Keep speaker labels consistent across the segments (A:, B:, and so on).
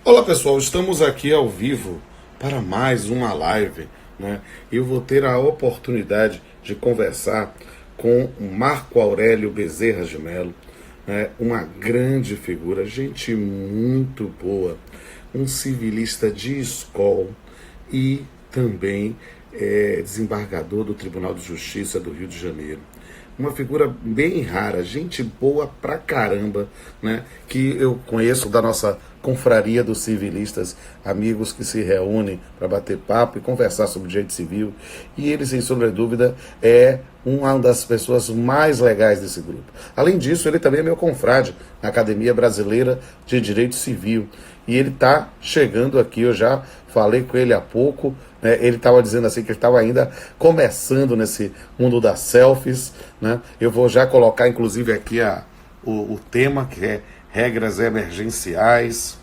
A: Olá pessoal, estamos aqui ao vivo para mais uma live, né? Eu vou ter a oportunidade de conversar com o Marco Aurélio Bezerra de Mello, né? Uma grande figura, gente muito boa, um civilista de escola e também desembargador do Tribunal de Justiça do Rio de Janeiro. Uma figura bem rara, gente boa pra caramba, né? Que eu conheço da nossa confraria dos civilistas, amigos que se reúnem para bater papo e conversar sobre direito civil. E ele, sem sombra de dúvida, é uma das pessoas mais legais desse grupo. Além disso, ele também é meu confrade na Academia Brasileira de Direito Civil. E ele está chegando aqui, eu já falei com ele há pouco, né? Ele estava dizendo assim que ele estava ainda começando nesse mundo das selfies, né? Eu vou já colocar, inclusive, aqui o tema, que é regras emergenciais.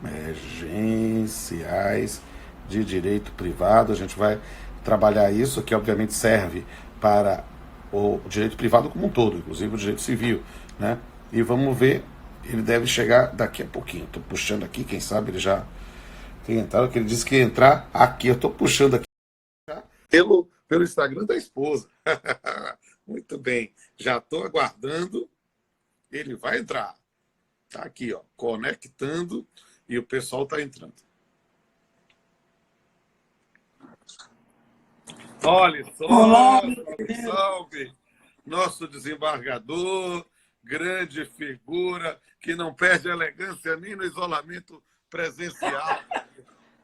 A: Emergenciais de direito privado. A gente vai trabalhar isso, que obviamente serve para o direito privado como um todo, inclusive o direito civil, né? E vamos ver, ele deve chegar daqui a pouquinho. Estou puxando aqui, quem sabe ele já tem entrado, que ele disse que ia entrar aqui. Eu estou puxando aqui já pelo Instagram da esposa. Muito bem, já estou aguardando. Ele vai entrar. Está aqui, ó, conectando e o pessoal está entrando. Olha só,
B: Olá,
A: salve, salve, nosso desembargador, grande figura, que não perde elegância nem no isolamento presencial.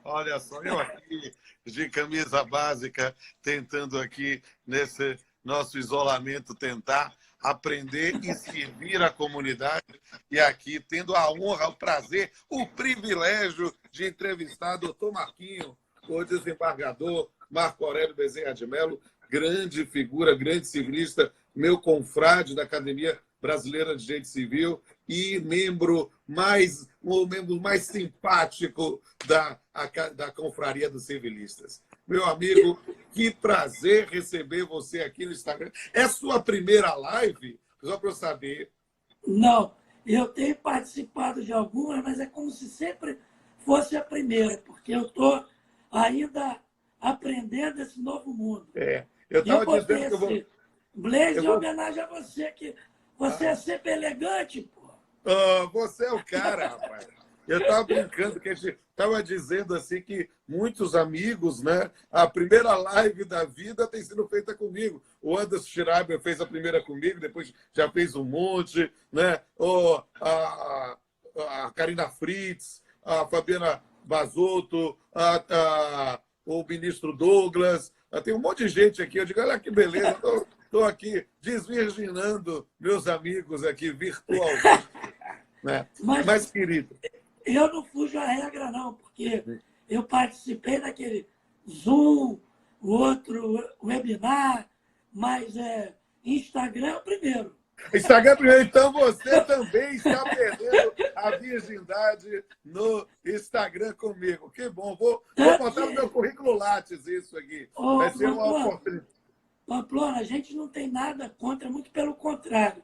A: Olha só, eu aqui de camisa básica, tentando aqui nesse nosso isolamento tentar aprender e servir a comunidade, e aqui tendo a honra, o prazer, o privilégio de entrevistar doutor Marquinho, o desembargador Marco Aurélio Bezerra de Mello, grande figura, grande civilista, meu confrade da Academia Brasileira de Direito Civil e o membro mais simpático da Confraria dos Civilistas. Meu amigo, que prazer receber você aqui no Instagram. É sua primeira live? Só para eu saber.
B: Não, eu tenho participado de algumas, mas é como se sempre fosse a primeira, porque eu estou ainda aprendendo esse novo mundo.
A: Eu
B: E eu
A: estava
B: botei
A: dizendo que
B: esse blazer
A: eu
B: em
A: vou.
B: homenagem a você, que você é sempre elegante, pô.
A: Você é o cara, rapaz. Eu estava brincando, que a gente estava dizendo assim que muitos amigos, né? A primeira live da vida tem sido feita comigo. O Anderson Schreiber fez a primeira comigo, depois já fez um monte, né? A Karina Fritz, a Fabiana Basotto, o ministro Douglas. Tem um monte de gente aqui. Eu digo, olha que beleza, estou aqui desvirginando meus amigos aqui virtualmente. Né? Mas, querido,
B: eu não fujo à regra, não, porque eu participei daquele Zoom, o outro webinar, mas Instagram é o primeiro.
A: Instagram primeiro, então você também está perdendo a virgindade no Instagram comigo. Que bom, vou botar no meu currículo Lattes isso aqui. Vai ser uma oportunidade.
B: Pamplona, a gente não tem nada contra, muito pelo contrário.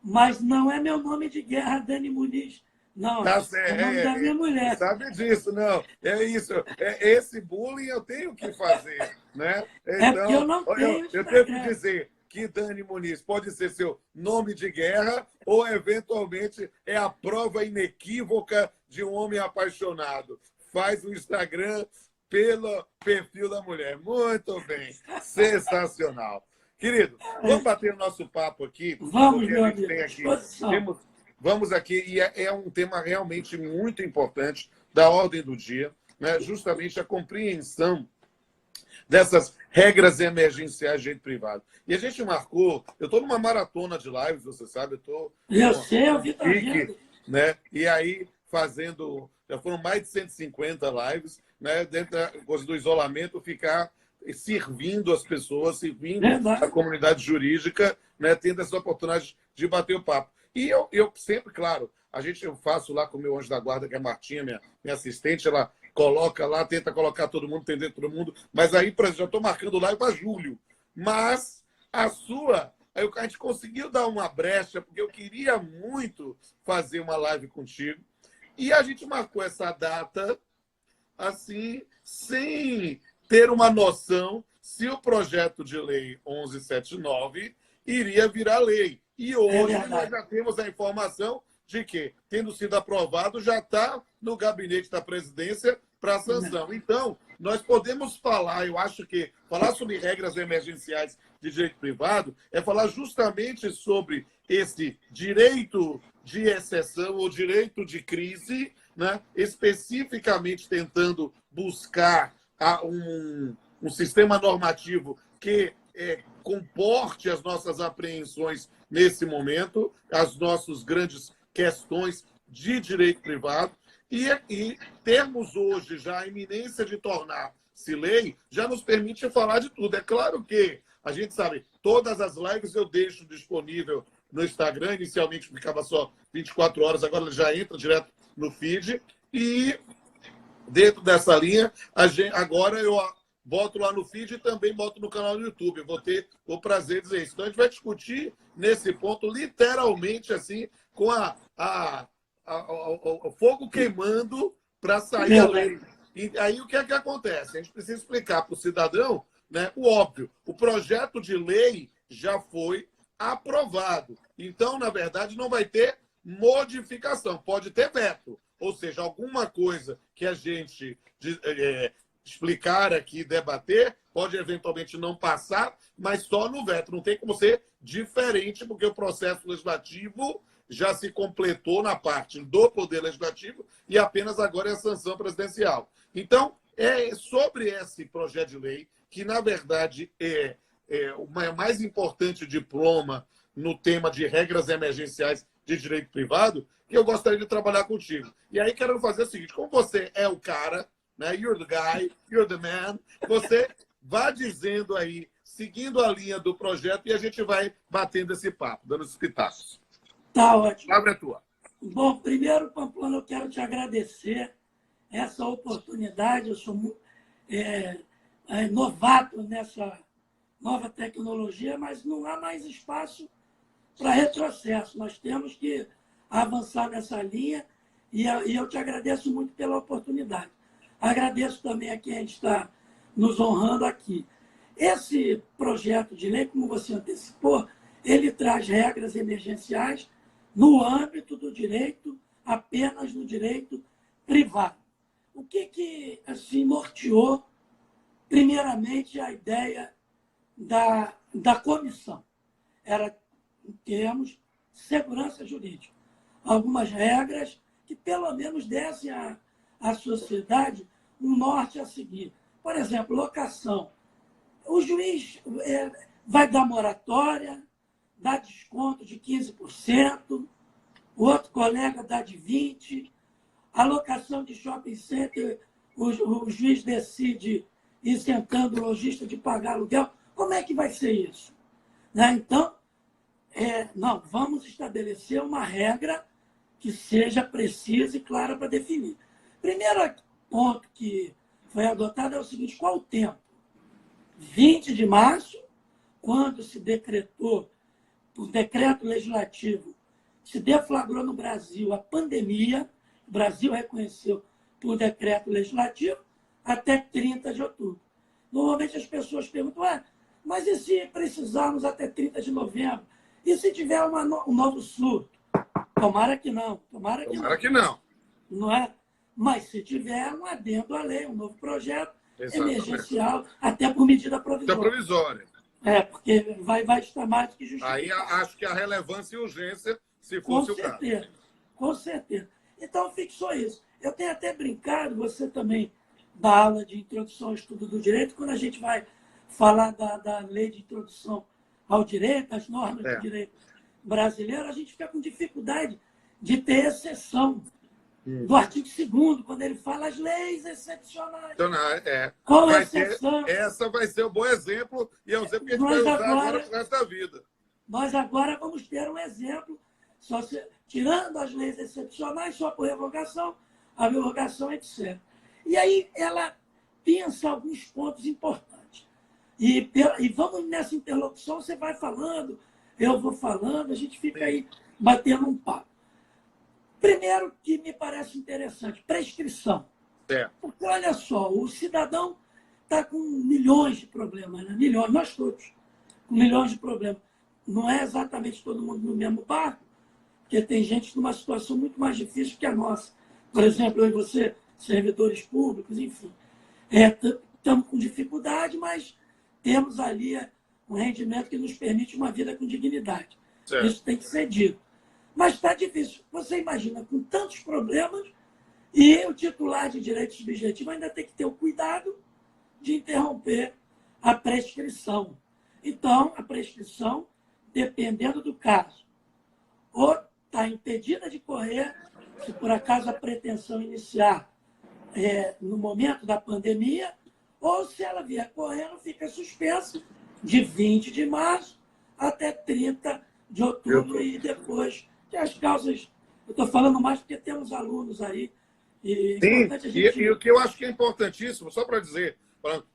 B: Mas não é meu nome de guerra, Dani Muniz. Não,
A: Tá
B: é o nome da minha mulher.
A: Sabe disso, não. É isso. Esse bullying eu tenho que fazer, né?
B: É porque eu
A: Então,
B: não tenho
A: eu tenho que
B: Instagram.
A: dizer que Dani Muniz pode ser seu nome de guerra ou, eventualmente, é a prova inequívoca de um homem apaixonado. Faz o Instagram pelo perfil da mulher. Muito bem. Sensacional. Querido, vamos bater o nosso papo aqui.
B: Vamos,
A: porque
B: meu
A: a gente
B: amigo.
A: tem aqui.
B: Disposição.
A: Vamos aqui, e é um tema realmente muito importante da ordem do dia, né? Justamente a compreensão dessas regras emergenciais de direito privado. E a gente marcou, eu estou numa maratona de lives, você sabe, eu estou
B: Eu sei, eu vi, tá vendo?
A: né? E aí já foram mais de 150 lives, né? Dentro da coisa do isolamento, ficar servindo as pessoas, servindo
B: Verdade.
A: a comunidade jurídica, né? Tendo essa oportunidade de bater o papo. E eu sempre, claro, eu faço lá com o meu anjo da guarda, que é a Martinha, minha assistente, ela coloca lá, tenta colocar todo mundo, entender todo mundo, mas aí já estou marcando live para julho. Mas a sua Aí a gente conseguiu dar uma brecha, porque eu queria muito fazer uma live contigo. E a gente marcou essa data, assim, sem ter uma noção se o projeto de lei 1179 iria virar lei. E hoje nós já temos a informação de que, tendo sido aprovado, já está no gabinete da presidência para sanção. Então, nós podemos falar, eu acho que falar sobre regras emergenciais de direito privado é falar justamente sobre esse direito de exceção ou direito de crise, né? Especificamente tentando buscar um sistema normativo que comporte as nossas apreensões nesse momento, as nossas grandes questões de direito privado, e termos hoje já a iminência de tornar-se lei, já nos permite falar de tudo. É claro que a gente sabe, todas as lives eu deixo disponível no Instagram, inicialmente ficava só 24 horas, agora já entra direto no feed, e dentro dessa linha, agora eu boto lá no feed e também boto no canal do YouTube. Eu vou ter o prazer de dizer isso. Então, a gente vai discutir nesse ponto, literalmente, assim, com o fogo queimando para sair a lei. E aí, o que é que acontece? A gente precisa explicar para o cidadão, né, o óbvio. O projeto de lei já foi aprovado. Então, na verdade, não vai ter modificação. Pode ter veto. Ou seja, alguma coisa que a gente explicar aqui, debater, pode eventualmente não passar, mas só no veto. Não tem como ser diferente, porque o processo legislativo já se completou na parte do Poder Legislativo e apenas agora é a sanção presidencial. Então, é sobre esse projeto de lei, que, na verdade, é o mais importante diploma no tema de regras emergenciais de direito privado, que eu gostaria de trabalhar contigo. E aí quero fazer o seguinte, como você é o cara, né? You're the guy, you're the man, você vá dizendo aí, seguindo a linha do projeto, e a gente vai batendo esse papo, dando os pitacos.
B: Tá ótimo.
A: A palavra é tua.
B: Bom, primeiro, Pamplona, eu quero te agradecer essa oportunidade. Eu sou novato nessa nova tecnologia, mas não há mais espaço para retrocesso. Nós temos que avançar nessa linha e eu te agradeço muito pela oportunidade. Agradeço também a quem está nos honrando aqui. Esse projeto de lei, como você antecipou, ele traz regras emergenciais no âmbito do direito, apenas no direito privado. O que assim, norteou, primeiramente, a ideia da comissão? Era termos segurança jurídica. Algumas regras que, pelo menos, dessem à sociedade um norte a seguir. Por exemplo, locação. O juiz vai dar moratória, dá desconto de 15%, o outro colega dá de 20%, a locação de shopping center, o juiz decide, isentando o lojista de pagar aluguel. Como é que vai ser isso? Né? Então, não, vamos estabelecer uma regra que seja precisa e clara para definir. Primeiro ponto que foi adotado é o seguinte: qual o tempo? 20 de março, quando se decretou, por decreto legislativo, se deflagrou no Brasil a pandemia, o Brasil reconheceu por decreto legislativo, até 30 de outubro. Normalmente as pessoas perguntam, mas e se precisarmos até 30 de novembro? E se tiver um novo surto? Tomara que não. Tomara que não. Não é? Mas se tiver um adendo à lei, um novo projeto emergencial, até por medida provisória. Porque vai estar mais do que justificado.
A: Aí acho que a relevância e urgência, se fosse o caso.
B: Com certeza. Então, fixou isso. Eu tenho até brincado, você também dá aula de introdução ao estudo do direito, quando a gente vai falar da lei de introdução ao direito, as normas do direito brasileiro, a gente fica com dificuldade de ter exceção do artigo 2º, quando ele fala as leis excepcionais. Com exceção.
A: Essa vai ser um bom exemplo, e é um exemplo que a gente vai usar agora pro resto da vida.
B: Nós agora vamos ter um exemplo, tirando as leis excepcionais, só por revogação, a revogação, etc. E aí ela pensa alguns pontos importantes. E vamos nessa interlocução, você vai falando, eu vou falando, a gente fica aí batendo um papo. Primeiro que me parece interessante, prescrição. Porque, olha só, o cidadão está com milhões de problemas, né? Milhões, nós todos, com milhões de problemas. Não é exatamente todo mundo no mesmo barco, porque tem gente numa situação muito mais difícil que a nossa. Por exemplo, eu e você, servidores públicos, enfim. Estamos com dificuldade, mas temos ali um rendimento que nos permite uma vida com dignidade. Certo. Isso tem que ser dito. Mas está difícil. Você imagina, com tantos problemas, e o titular de direito subjetivo ainda tem que ter o cuidado de interromper a prescrição. Então, a prescrição, dependendo do caso, ou está impedida de correr, se por acaso a pretensão iniciar no momento da pandemia, ou se ela vier correndo, fica suspensa de 20 de março até 30 de outubro e depois. Que as causas, eu estou falando mais porque temos alunos aí.
A: E o que eu acho que é importantíssimo, só para dizer,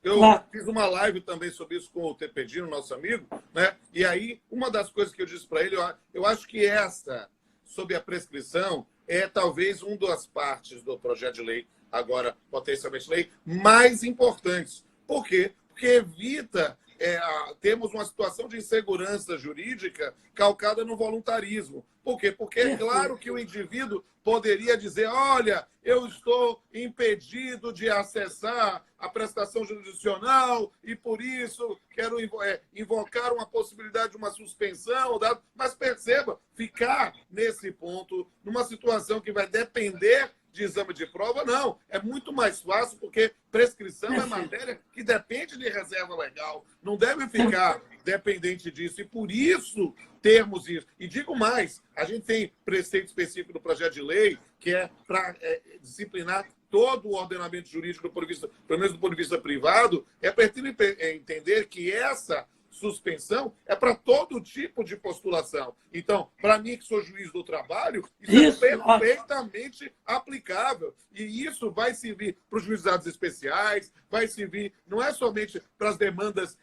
A: eu fiz uma live também sobre isso com o Tepedino, nosso amigo, né? E aí, uma das coisas que eu disse para ele, eu acho que essa, sobre a prescrição, é talvez uma das partes do projeto de lei, agora potencialmente lei, mais importantes. Por quê? Porque evita temos uma situação de insegurança jurídica calcada no voluntarismo. Por quê? Porque é claro que o indivíduo poderia dizer, olha, eu estou impedido de acessar a prestação jurisdicional e, por isso, quero invocar uma possibilidade de uma suspensão. Mas perceba, ficar nesse ponto, numa situação que vai depender de exame de prova, não. É muito mais fácil, porque prescrição é matéria que depende de reserva legal. Não deve ficar dependente disso. E por isso termos isso. E digo mais, a gente tem preceito específico do projeto de lei que é para disciplinar todo o ordenamento jurídico, pelo menos do ponto de vista privado. É preciso entender que essa suspensão é para todo tipo de postulação. Então, para mim, que sou juiz do trabalho, isso é perfeitamente aplicável. E isso vai servir para os juizados especiais, vai servir não é somente para as demandas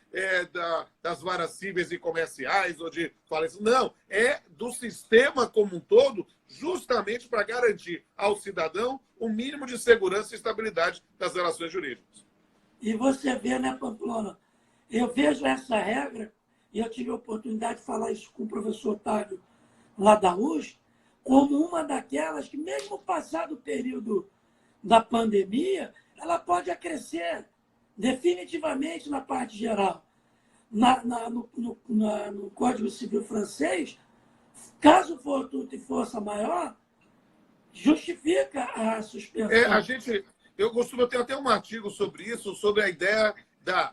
A: das varas cíveis e comerciais ou de falecimento, não, é do sistema como um todo, justamente para garantir ao cidadão o mínimo de segurança e estabilidade das relações jurídicas.
B: E você vê, né, Pamplona? Eu vejo essa regra, e eu tive a oportunidade de falar isso com o professor Otávio, lá da USP, como uma daquelas que, mesmo passado o período da pandemia, ela pode acrescer definitivamente na parte geral. No Código Civil francês, caso fortuito e força maior, justifica a suspensão.
A: Eu costumo ter até um artigo sobre isso, sobre a ideia da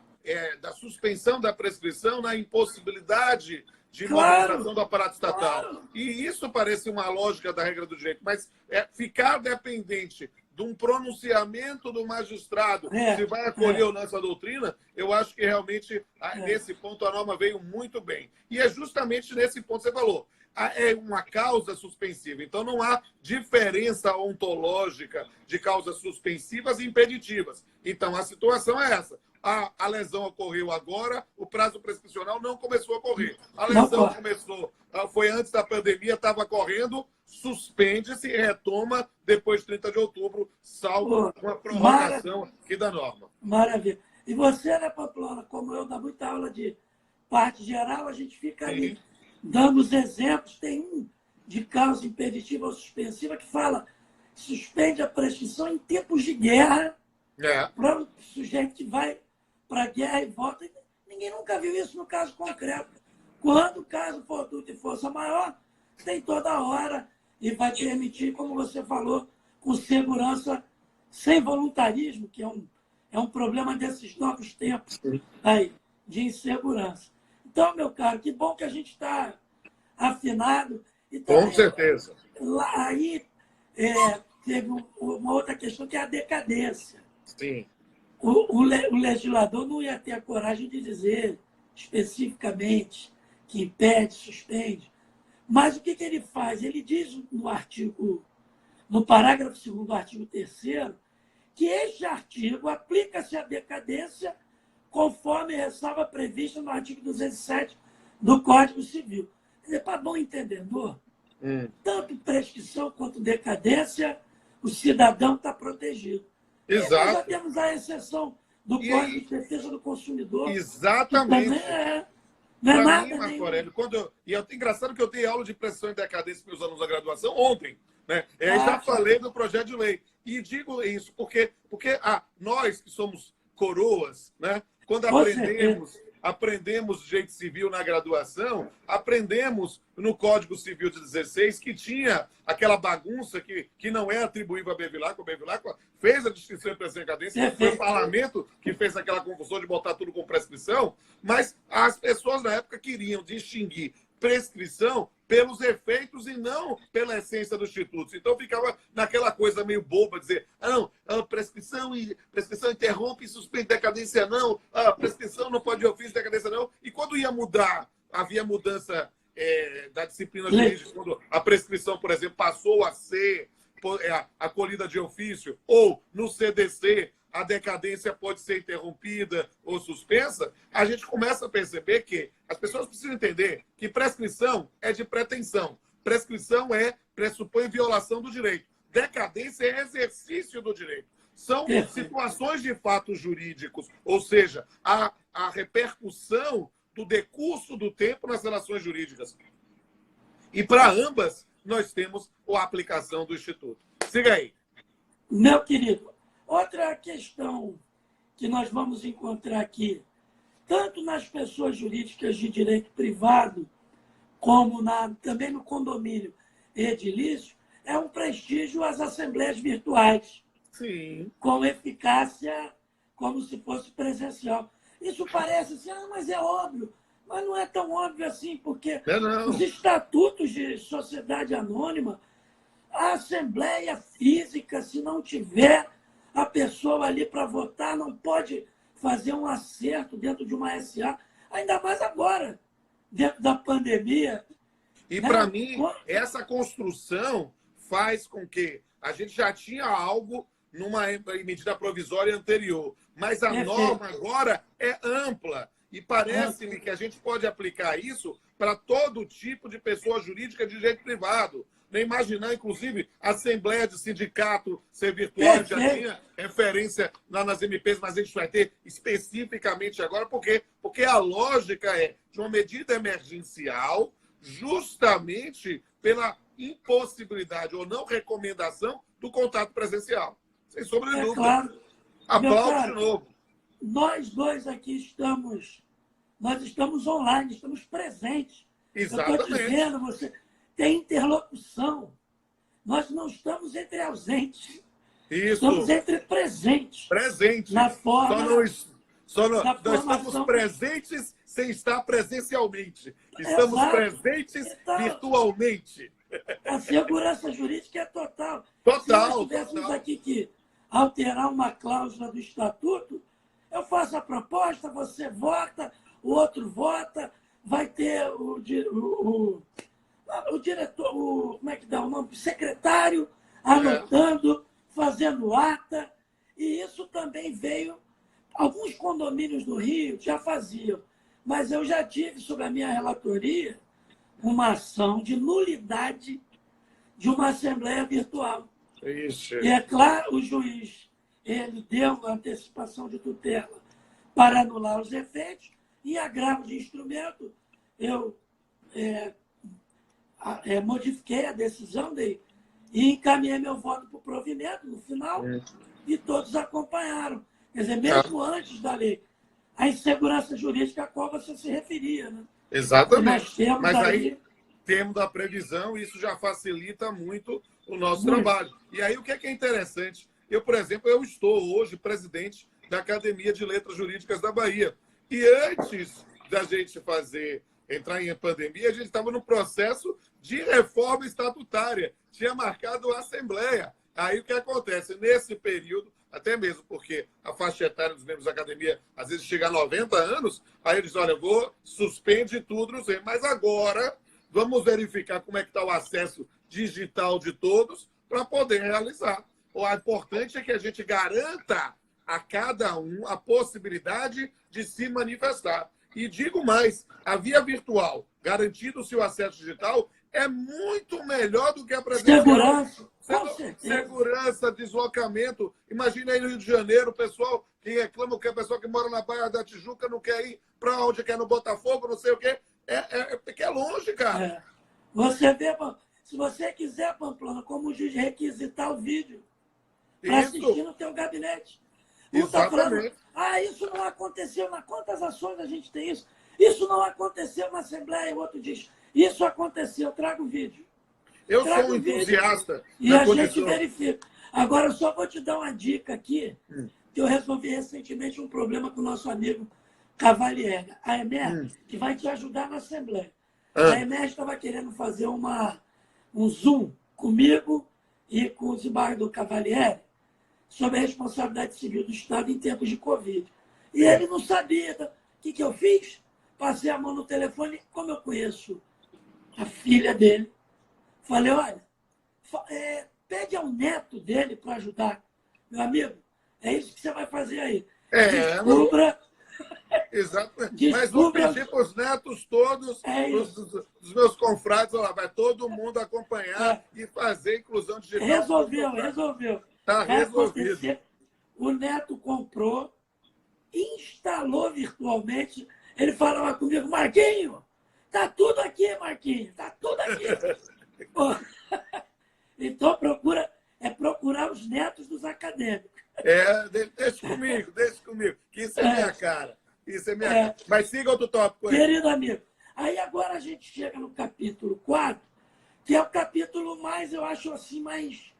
A: suspensão da prescrição na impossibilidade de movimentação do aparato estatal. Claro. E isso parece uma lógica da regra do direito, mas ficar dependente de um pronunciamento do magistrado se vai acolher ou não essa doutrina, eu acho que realmente, nesse ponto, a norma veio muito bem. E é justamente nesse ponto que você falou. É uma causa suspensiva. Então, não há diferença ontológica de causas suspensivas e impeditivas. Então, a situação é essa. A lesão ocorreu agora, o prazo prescricional não começou a correr. A lesão começou, foi antes da pandemia, estava correndo, suspende-se e retoma depois de 30 de outubro, salvo uma prorrogação aqui da norma.
B: Maravilha. E você, né, Pamplona, como eu, dá muita aula de parte geral, a gente fica ali dando os exemplos. Tem um de causa impeditiva ou suspensiva que fala suspende a prescrição em tempos de guerra para o sujeito que vai para a guerra e volta. Ninguém nunca viu isso no caso concreto. Quando o caso fortuito e força maior, tem toda hora e vai permitir, como você falou, com segurança, sem voluntarismo, que é um problema desses novos tempos aí, de insegurança. Então, meu caro, que bom que a gente está afinado. Então,
A: com certeza.
B: Aí teve uma outra questão, que é a decadência.
A: Sim.
B: O legislador não ia ter a coragem de dizer especificamente que impede, suspende. Mas o que ele faz? Ele diz no parágrafo 2º do artigo 3º, que este artigo aplica-se à decadência conforme ressalva prevista no artigo 207 do Código Civil. Quer dizer, para bom entendedor, tanto prescrição quanto decadência, o cidadão está protegido.
A: Exato.
B: E nós já temos a exceção do Código de Defesa do Consumidor.
A: Exatamente.
B: Que também não é
A: Para
B: nada
A: mim, Marco
B: nenhum.
A: Aurélio, engraçado que eu dei aula de prescrição e decadência para os alunos da graduação ontem. Né? Já falei do projeto de lei. E digo isso porque nós que somos coroas, né? Quando aprendemos direito civil na graduação, aprendemos no Código Civil de 16 que tinha aquela bagunça que não é atribuível a Bevilacqua. O Bevilacqua fez a distinção entre prescrição e decadência, foi o parlamento que fez aquela confusão de botar tudo com prescrição, mas as pessoas na época queriam distinguir prescrição pelos efeitos e não pela essência do instituto. Então ficava naquela coisa meio boba, dizer, prescrição interrompe e suspende decadência não, prescrição não pode ofício, decadência não. E quando ia mudar, havia mudança da disciplina jurídica, quando a prescrição, por exemplo, passou a ser acolhida de ofício, ou no CDC, a decadência pode ser interrompida ou suspensa, a gente começa a perceber que as pessoas precisam entender que prescrição é de pretensão. Prescrição pressupõe violação do direito. Decadência é exercício do direito. São situações de fatos jurídicos, ou seja, a repercussão do decurso do tempo nas relações jurídicas. E para ambas, nós temos a aplicação do Instituto. Siga aí.
B: Meu querido, outra questão que nós vamos encontrar aqui, tanto nas pessoas jurídicas de direito privado, como também no condomínio edilício, é um prestígio às assembleias virtuais.
A: Sim.
B: Com eficácia, como se fosse presencial. Isso parece assim, mas é óbvio. Mas não é tão óbvio assim, porque os estatutos de sociedade anônima, a assembleia física, se não tiver a pessoa ali para votar, não pode fazer um acerto dentro de uma SA, ainda mais agora, dentro da pandemia.
A: E, para mim, essa construção faz com que a gente já tinha algo numa medida provisória anterior, mas a norma agora é ampla. E parece-me que a gente pode aplicar isso para todo tipo de pessoa jurídica de direito privado. Nem imaginar, inclusive, a Assembleia de Sindicato ser virtual, já tinha referência lá nas MPs, mas a gente vai ter especificamente agora, porque a lógica é de uma medida emergencial, justamente pela impossibilidade ou não recomendação do contato presencial. Sem sombra de dúvida.
B: Claro.
A: Aplauso de novo.
B: Nós dois aqui estamos online, estamos presentes.
A: Exatamente.
B: Eu estou dizendo, você tem interlocução. Nós não estamos entre ausentes.
A: Isso.
B: Estamos entre presentes.
A: Presente.
B: Na forma.
A: Nós estamos presentes sem estar presencialmente. Estamos presentes virtualmente.
B: A segurança jurídica é total.
A: Total.
B: Se nós tivéssemos aqui que alterar uma cláusula do estatuto, eu faço a proposta, você vota, o outro vota, vai ter o diretor, como é que dá o nome? O secretário anotando, fazendo ata. E isso também veio. Alguns condomínios do Rio já faziam, mas eu já tive sobre a minha relatoria uma ação de nulidade de uma assembleia virtual.
A: Isso.
B: E é claro, o juiz ele deu antecipação de tutela para anular os efeitos, e agravo de instrumento, eu modifiquei a decisão e encaminhei meu voto para o provimento no final, e todos acompanharam. Quer dizer, mesmo antes da lei, a insegurança jurídica a qual você se referia. Né?
A: Exatamente. Mas aí temos a previsão, e isso já facilita muito o nosso trabalho. E aí o que é interessante? Eu, por exemplo, estou hoje presidente da Academia de Letras Jurídicas da Bahia. E antes da gente entrar em pandemia, a gente estava no processo de reforma estatutária. Tinha marcado a Assembleia. Aí o que acontece? Nesse período, até mesmo porque a faixa etária dos membros da academia às vezes chega a 90 anos, aí eles dizem, olha, suspende tudo, não sei, mas agora vamos verificar como é que está o acesso digital de todos para poder realizar. O importante é que a gente garanta a cada um a possibilidade de se manifestar. E digo mais, a via virtual, garantido-se o acesso digital, é muito melhor do que a presencial.
B: Segurança, com certeza.
A: Segurança, deslocamento. Imagina aí no Rio de Janeiro, o pessoal que reclama que a pessoa que mora na Baía da Tijuca não quer ir para onde quer, no Botafogo, não sei o quê. Porque é longe, cara.
B: É. Você vê, se você quiser, Pamplona, como juiz, requisitar o vídeo para assistir no teu gabinete. Um está falando, isso não aconteceu. Quantas ações a gente tem isso? Isso não aconteceu na Assembleia. O outro diz, isso aconteceu, traga o vídeo.
A: Eu sou um entusiasta.
B: E a gente verifica. Agora, eu só vou te dar uma dica aqui, que eu resolvi recentemente um problema com o nosso amigo Cavalieri, a EMER, que vai te ajudar na Assembleia. A EMER estava querendo fazer um Zoom comigo e com o desembargador Cavalieri sobre a responsabilidade civil do Estado em tempos de Covid. E ele não sabia. O que eu fiz? Passei a mão no telefone, como eu conheço a filha dele, falei, olha, pede ao neto dele para ajudar. Meu amigo, é isso que você vai fazer aí. Descubra...
A: Exatamente. Mas vou pedir para os netos todos, dos meus confrades, vai todo mundo acompanhar e fazer inclusão digital.
B: Resolveu.
A: Está resolvido.
B: O neto comprou, instalou virtualmente. Ele falava comigo, Marquinho, tá tudo aqui, Marquinho, tá tudo aqui. Então procurar os netos dos acadêmicos.
A: Deixa comigo, que isso é minha cara. Isso é minha cara. Mas siga outro tópico aí.
B: Querido amigo, aí agora a gente chega no capítulo 4, que é o capítulo mais, eu acho assim, mais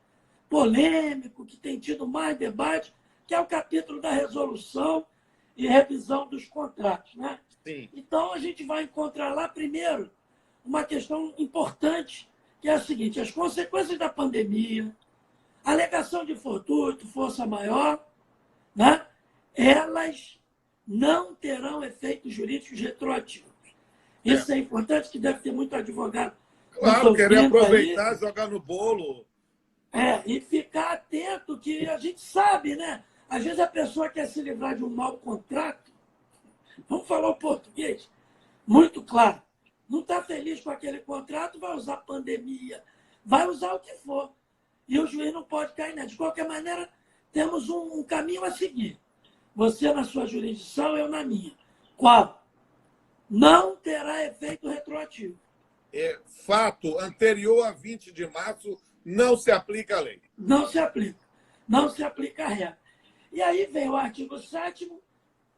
B: polêmico, que tem tido mais debate, que é o capítulo da resolução e revisão dos contratos, né?
A: Sim.
B: Então, a gente vai encontrar lá, primeiro, uma questão importante, que é a seguinte, as consequências da pandemia, alegação de fortuito, força maior, né? Elas não terão efeitos jurídicos retroativos. Isso é importante, que deve ter muito advogado.
A: Claro, querer aproveitar, aí, jogar no bolo.
B: E ficar atento, que a gente sabe, né? Às vezes a pessoa quer se livrar de um mau contrato, vamos falar o português, muito claro. Não está feliz com aquele contrato, vai usar pandemia, vai usar o que for. E o juiz não pode cair nessa. De qualquer maneira, temos um caminho a seguir. Você na sua jurisdição, eu na minha. Qual? Não terá efeito retroativo.
A: Fato anterior a 20 de março, não se aplica a lei.
B: Não se aplica. Não se aplica a regra. E aí vem o artigo 7º,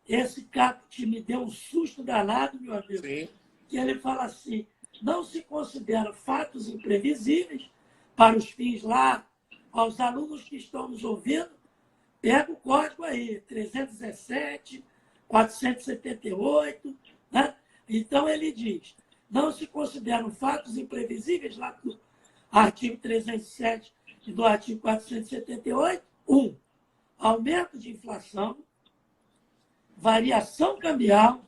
B: esse caput me deu um susto danado, meu amigo.
A: Sim.
B: Que ele fala assim, não se considera fatos imprevisíveis para os fins lá, aos alunos que estão nos ouvindo, pega o código aí, 317, 478, né? Então ele diz, não se consideram fatos imprevisíveis lá do artigo 307 e do artigo 478, 1. Aumento de inflação, variação cambial,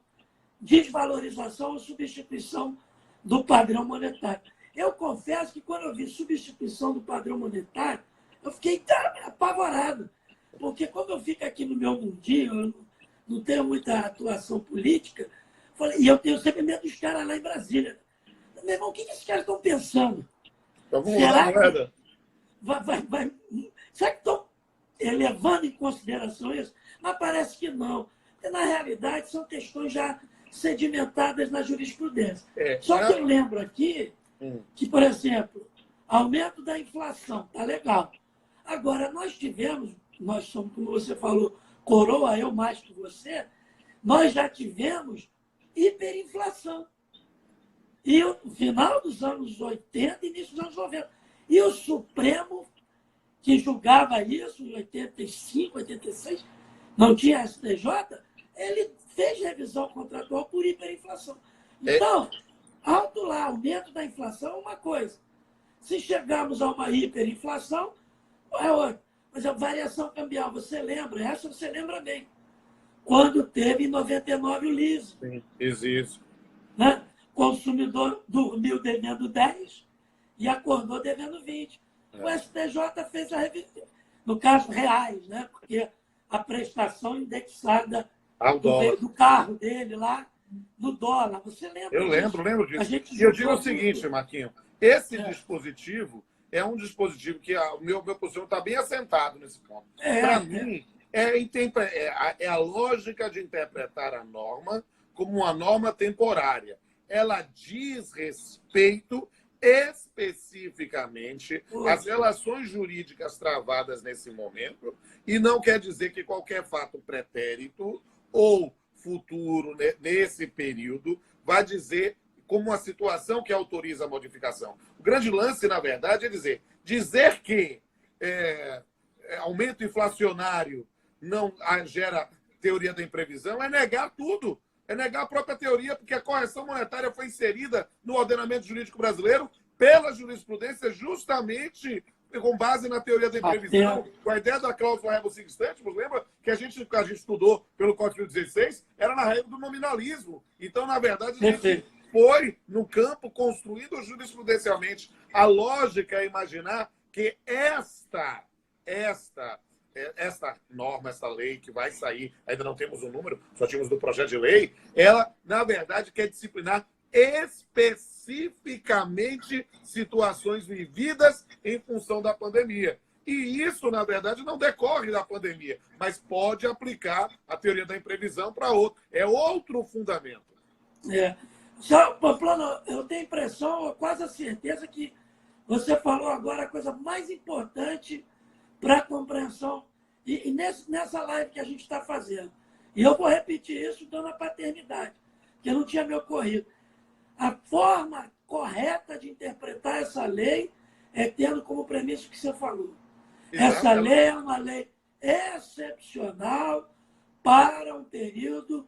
B: desvalorização ou substituição do padrão monetário. Eu confesso que quando eu vi substituição do padrão monetário, eu fiquei apavorado. Porque como eu fico aqui no meu mundinho, eu não tenho muita atuação política, e eu tenho sempre medo dos caras lá em Brasília. Meu irmão, o que esses caras estão pensando?
A: Será
B: que estão levando em consideração isso? Mas parece que não. Porque, na realidade, são questões já sedimentadas na jurisprudência. Só que eu lembro aqui que, por exemplo, aumento da inflação, tá legal. Agora, nós somos, como você falou, coroa, eu mais que você, nós já tivemos hiperinflação. E no final dos anos 80 e início dos anos 90. E o Supremo, que julgava isso em 85, 86, não tinha STJ, ele fez revisão contratual por hiperinflação. Então, alto lá, aumento da inflação é uma coisa. Se chegarmos a uma hiperinflação, é outra. Mas a variação cambial, você lembra? Essa você lembra bem. Quando teve em 99 o liso.
A: Sim, existe.
B: Né? O consumidor dormiu devendo 10 e acordou devendo 20. O STJ fez a revisão. No caso, reais, né? Porque a prestação indexada do carro dele lá no dólar. Você lembra
A: Eu
B: disso?
A: lembro
B: A
A: disso.
B: gente
A: E eu digo
B: juntou
A: o seguinte,
B: tudo.
A: Marquinhos, esse dispositivo é um dispositivo que o meu posicionamento está bem assentado nesse ponto. Para mim, é a lógica de interpretar a norma como uma norma temporária. Ela diz respeito especificamente às relações jurídicas travadas nesse momento e não quer dizer que qualquer fato pretérito ou futuro nesse período vai dizer como uma situação que autoriza a modificação. O grande lance, na verdade, é dizer que aumento inflacionário não gera teoria da imprevisão é negar tudo. É negar a própria teoria, porque a correção monetária foi inserida no ordenamento jurídico brasileiro pela jurisprudência justamente com base na teoria da imprevisão, com a ideia da cláusula rebus sic stantibus, lembra que a gente estudou pelo Código 16, era na regra do nominalismo. Então, na verdade, a gente foi no campo construindo jurisprudencialmente. A lógica é imaginar que esta norma, essa lei que vai sair, ainda não temos o número, só tínhamos do projeto de lei, ela, na verdade, quer disciplinar especificamente situações vividas em função da pandemia. E isso, na verdade, não decorre da pandemia, mas pode aplicar a teoria da imprevisão para outro. É outro fundamento.
B: Pamplona, eu tenho a impressão, quase a certeza, que você falou agora a coisa mais importante para a compreensão, e nessa live que a gente está fazendo. E eu vou repetir isso dando a paternidade, que não tinha me ocorrido. A forma correta de interpretar essa lei é tendo como premissa o que você falou. Essa lei é uma lei excepcional para um período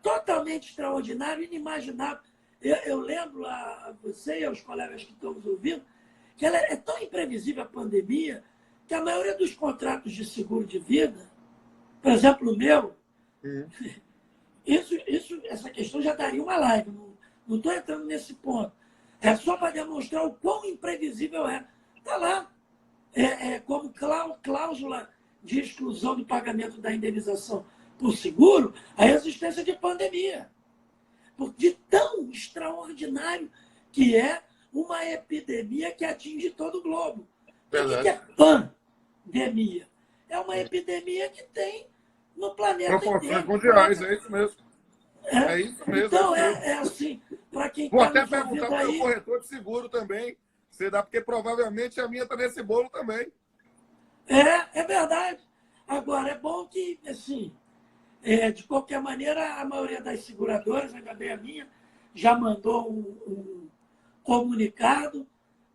B: totalmente extraordinário, inimaginável. Eu lembro a você e aos colegas que estão nos ouvindo que ela é tão imprevisível, a pandemia, que a maioria dos contratos de seguro de vida, por exemplo, o meu, essa questão já daria uma live. Não estou entrando nesse ponto. É só para demonstrar o quão imprevisível é. Está lá. Como cláusula de exclusão do pagamento da indenização por seguro, a existência de pandemia. De tão extraordinário que é uma epidemia que atinge todo o globo. O que é pandemia? É uma epidemia que tem no planeta
A: proporções
B: inteiro.
A: mundiais, é isso mesmo. É isso mesmo.
B: Então, assim, para quem
A: vou
B: está
A: até perguntar para o corretor de seguro também, se dá, porque provavelmente a minha está nesse bolo também.
B: É verdade. Agora, é bom que, assim, de qualquer maneira, a maioria das seguradoras, ainda bem a minha, já mandou um comunicado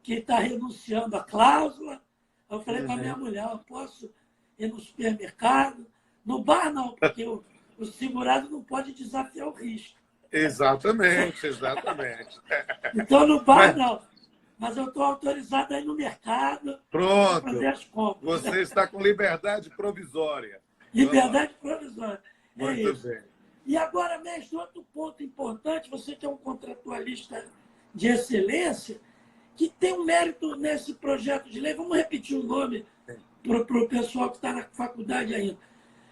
B: que está renunciando à cláusula. Eu falei para a minha mulher, eu posso ir no supermercado, no bar não, porque o segurado não pode desafiar o risco.
A: Exatamente.
B: Então, no bar não. Mas eu estou autorizado a ir no mercado para fazer as compras.
A: Você está com liberdade provisória.
B: Liberdade provisória.
A: Muito bem.
B: E agora, mestre, outro ponto importante, você que é um contratualista de excelência, que tem um mérito nesse projeto de lei. Vamos repetir o nome para o pessoal que está na faculdade ainda.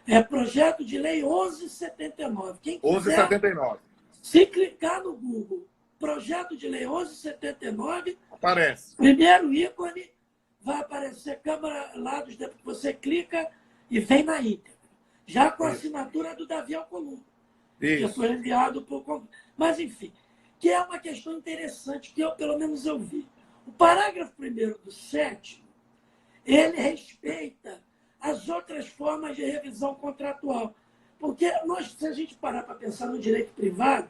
B: É Projeto de Lei 1179. Quem quiser,
A: 1179.
B: Se clicar no Google, Projeto de Lei 1179,
A: aparece.
B: Primeiro ícone, vai aparecer Câmara lá dos Deputados. Você clica e vem na íntegra. Já com a assinatura do Davi Alcolumbre, que foi enviado por Congresso. Mas, enfim, que é uma questão interessante, que pelo menos eu vi. O parágrafo 1º do 7º, ele respeita as outras formas de revisão contratual. Porque se a gente parar para pensar no direito privado,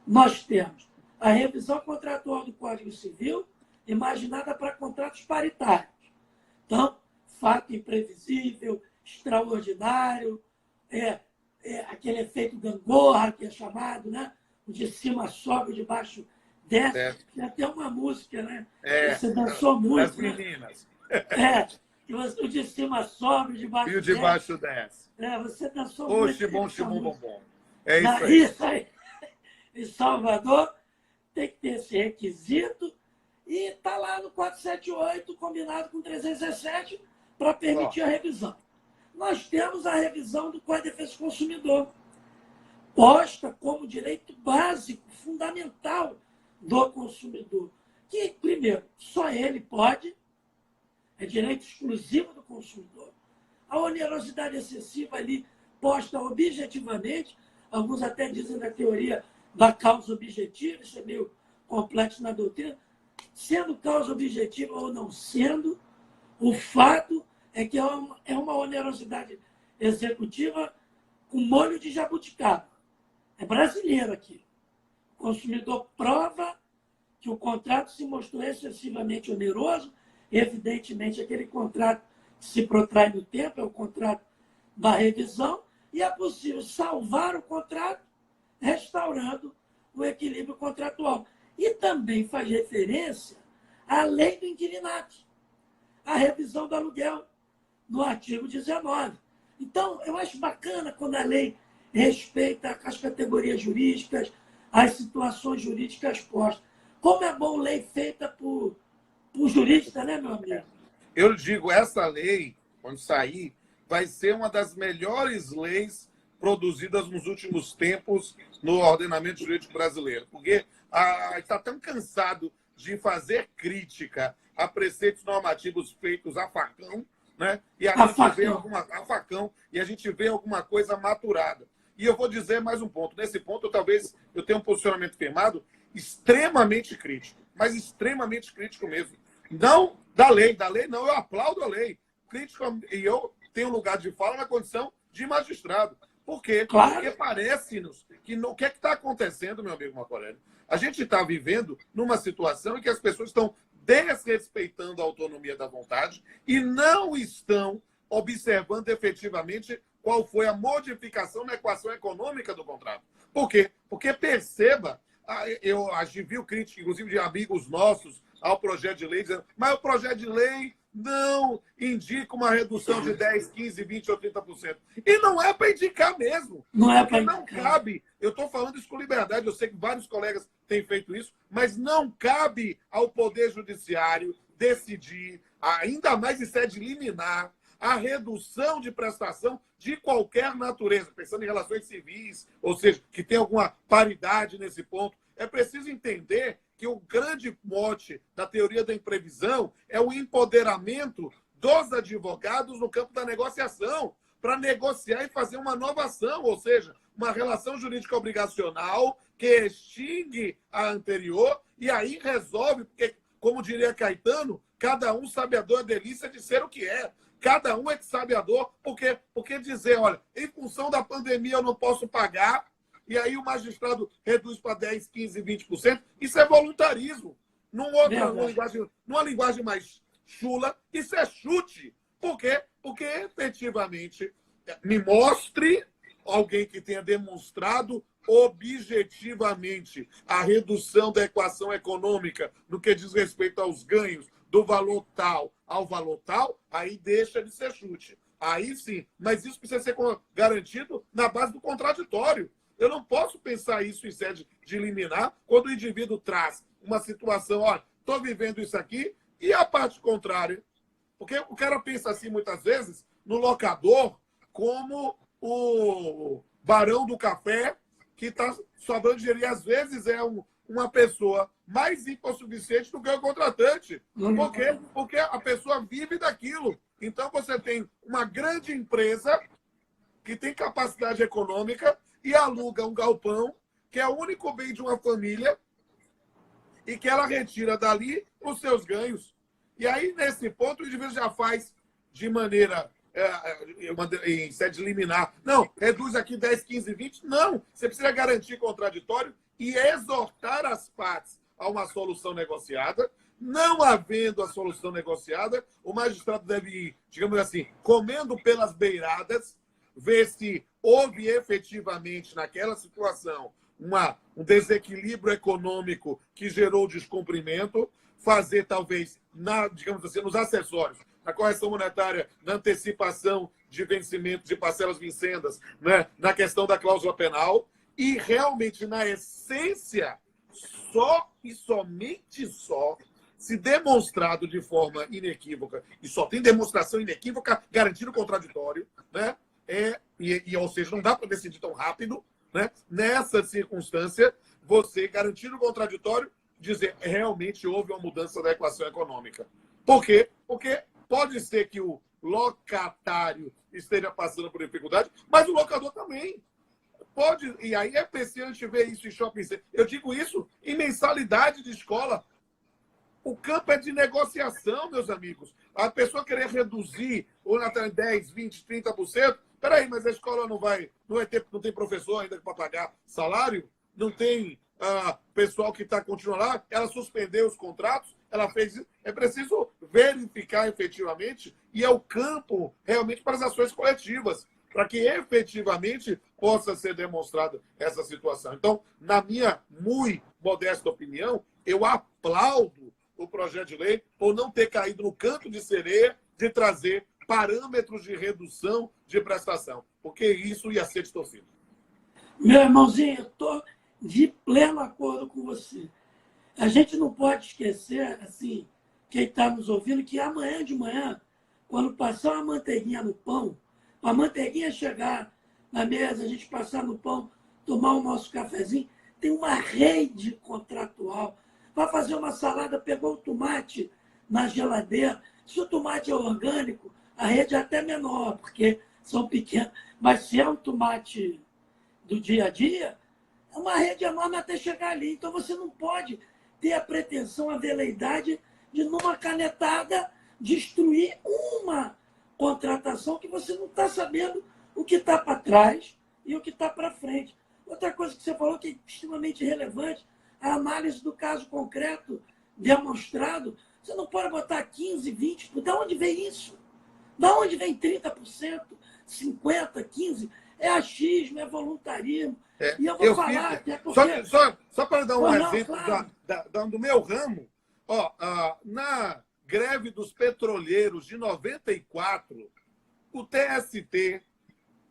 B: nós temos a revisão contratual do Código Civil, imaginada para contratos paritários. Então, fato imprevisível, extraordinário, aquele efeito gangorra, que é chamado, né? O de cima sobe, o de baixo desce. Tem até uma música, né? Você dançou muito.
A: As meninas.
B: O de cima sobe, o de baixo desce.
A: E o de baixo desce.
B: Você dançou muito.
A: Xibom, bom.
B: Isso aí. Em Salvador, tem que ter esse requisito. E está lá no 478, combinado com 317, para permitir a revisão. Nós temos a revisão do Código de Defesa do Consumidor. posta como direito básico, fundamental do consumidor. Que, primeiro, só ele pode, é direito exclusivo do consumidor. A onerosidade excessiva ali, posta objetivamente, alguns até dizem da teoria da causa objetiva, isso é meio complexo na doutrina, sendo causa objetiva ou não sendo, o fato é que é uma onerosidade executiva com molho de jabuticaba. É brasileiro aqui. O consumidor prova que o contrato se mostrou excessivamente oneroso, evidentemente aquele contrato que se protrai no tempo, é o contrato da revisão, e é possível salvar o contrato restaurando o equilíbrio contratual. E também faz referência à lei do inquilinato, à revisão do aluguel, no artigo 19. Então, eu acho bacana quando a lei respeita as categorias jurídicas, as situações jurídicas postas. Como é bom lei feita por jurista, né, meu amigo?
A: Eu digo, essa lei, quando sair, vai ser uma das melhores leis produzidas nos últimos tempos no ordenamento jurídico brasileiro. Porque está tão cansado de fazer crítica a preceitos normativos feitos a facão, né? E a gente vê alguma coisa maturada. E eu vou dizer mais um ponto. Nesse ponto, talvez eu tenha um posicionamento firmado extremamente crítico, mas extremamente crítico mesmo. Não da lei não, eu aplaudo a lei. Crítico, e eu tenho lugar de fala na condição de magistrado. Por quê?
B: Claro.
A: Porque parece-nos que o que é que está acontecendo, meu amigo Marco Aurélio? A gente está vivendo numa situação em que as pessoas estão desrespeitando a autonomia da vontade e não estão observando efetivamente qual foi a modificação na equação econômica do contrato. Por quê? Porque perceba, eu vi crítica, inclusive de amigos nossos, ao projeto de lei, dizendo, mas o projeto de lei não indica uma redução de 10%, 15%, 20% ou 30%. E não é para indicar mesmo.
B: Não é para
A: indicar. Não cabe. Eu estou falando isso com liberdade, eu sei que vários colegas têm feito isso, mas não cabe ao Poder Judiciário decidir, ainda mais em sede liminar, a redução de prestação de qualquer natureza, pensando em relações civis, ou seja, que tem alguma paridade nesse ponto. É preciso entender que o grande mote da teoria da imprevisão é o empoderamento dos advogados no campo da negociação, para negociar e fazer uma nova ação, ou seja, uma relação jurídica obrigacional que extingue a anterior e aí resolve, porque, como diria Caetano, cada um sabe a dor, a delícia de ser o que é. Cada um é que sabe a dor, porque dizer, olha, em função da pandemia eu não posso pagar, e aí o magistrado reduz para 10%, 15%, 20%, isso é voluntarismo. Numa linguagem mais chula, isso é chute. Por quê? Porque, efetivamente, me mostre alguém que tenha demonstrado objetivamente a redução da equação econômica no que diz respeito aos ganhos do valor tal ao valor tal, aí deixa de ser chute. Aí sim, mas isso precisa ser garantido na base do contraditório. Eu não posso pensar isso em sede de liminar quando o indivíduo traz uma situação, olha, estou vivendo isso aqui, e a parte contrária. Porque o cara pensa assim, muitas vezes, no locador como o barão do café que está sobrando dinheiro. E às vezes é uma pessoa mais hipossuficiente do que o contratante. Por quê? Porque a pessoa vive daquilo. Então você tem uma grande empresa que tem capacidade econômica e aluga um galpão, que é o único bem de uma família, e que ela retira dali os seus ganhos. E aí, nesse ponto, o indivíduo já faz de maneira em sede liminar. Não, reduz aqui 10, 15, 20. Não, você precisa garantir contraditório e exortar as partes a uma solução negociada. Não havendo a solução negociada, o magistrado deve ir, digamos assim, comendo pelas beiradas, ver se houve efetivamente naquela situação um desequilíbrio econômico que gerou descumprimento, fazer talvez, digamos assim, nos acessórios, na correção monetária, na antecipação de vencimento de parcelas vincendas, né, na questão da cláusula penal, e realmente, na essência, só e somente só, se demonstrado de forma inequívoca, e só tem demonstração inequívoca garantindo o contraditório, né? Ou seja, não dá para decidir tão rápido, né? Nessa circunstância, você garantir o contraditório, dizer realmente houve uma mudança da equação econômica. Por quê? Porque pode ser que o locatário esteja passando por dificuldade, mas o locador também. Pode, e aí é preciso a gente ver isso em shopping center. Eu digo isso em mensalidade de escola. O campo é de negociação, meus amigos. A pessoa querer reduzir ou na 10, 20, 30%. Peraí, mas a escola não tem professor ainda para pagar salário? Não tem pessoal que continua lá? Ela suspendeu os contratos? Ela fez isso? É preciso verificar efetivamente e é o campo realmente para as ações coletivas, para que efetivamente possa ser demonstrada essa situação. Então, na minha muito modesta opinião, eu aplaudo o projeto de lei por não ter caído no canto de sereia de trazer parâmetros de redução de prestação, porque isso ia ser distorcido.
B: Meu irmãozinho, eu estou de pleno acordo com você. A gente não pode esquecer, assim, quem está nos ouvindo, que amanhã de manhã, quando passar uma manteiguinha no pão, a manteiguinha chegar na mesa, a gente passar no pão, tomar o nosso cafezinho, tem uma rede contratual. Vai fazer uma salada, pegou o tomate na geladeira. Se o tomate é orgânico, a rede é até menor, porque são pequenos. Mas se é um tomate do dia a dia, é uma rede enorme até chegar ali. Então você não pode ter a pretensão, a veleidade de, numa canetada, destruir uma contratação que você não está sabendo o que está para trás e o que está para frente. Outra coisa que você falou que é extremamente relevante, a análise do caso concreto demonstrado. Você não pode botar 15, 20, de onde vem isso? De onde vem 30%, 50%, 15%? É achismo, é voluntarismo. E eu vou falar até porque...
A: Só para dar um exemplo
B: claro.
A: do meu ramo, na greve dos petroleiros de 94, o TST,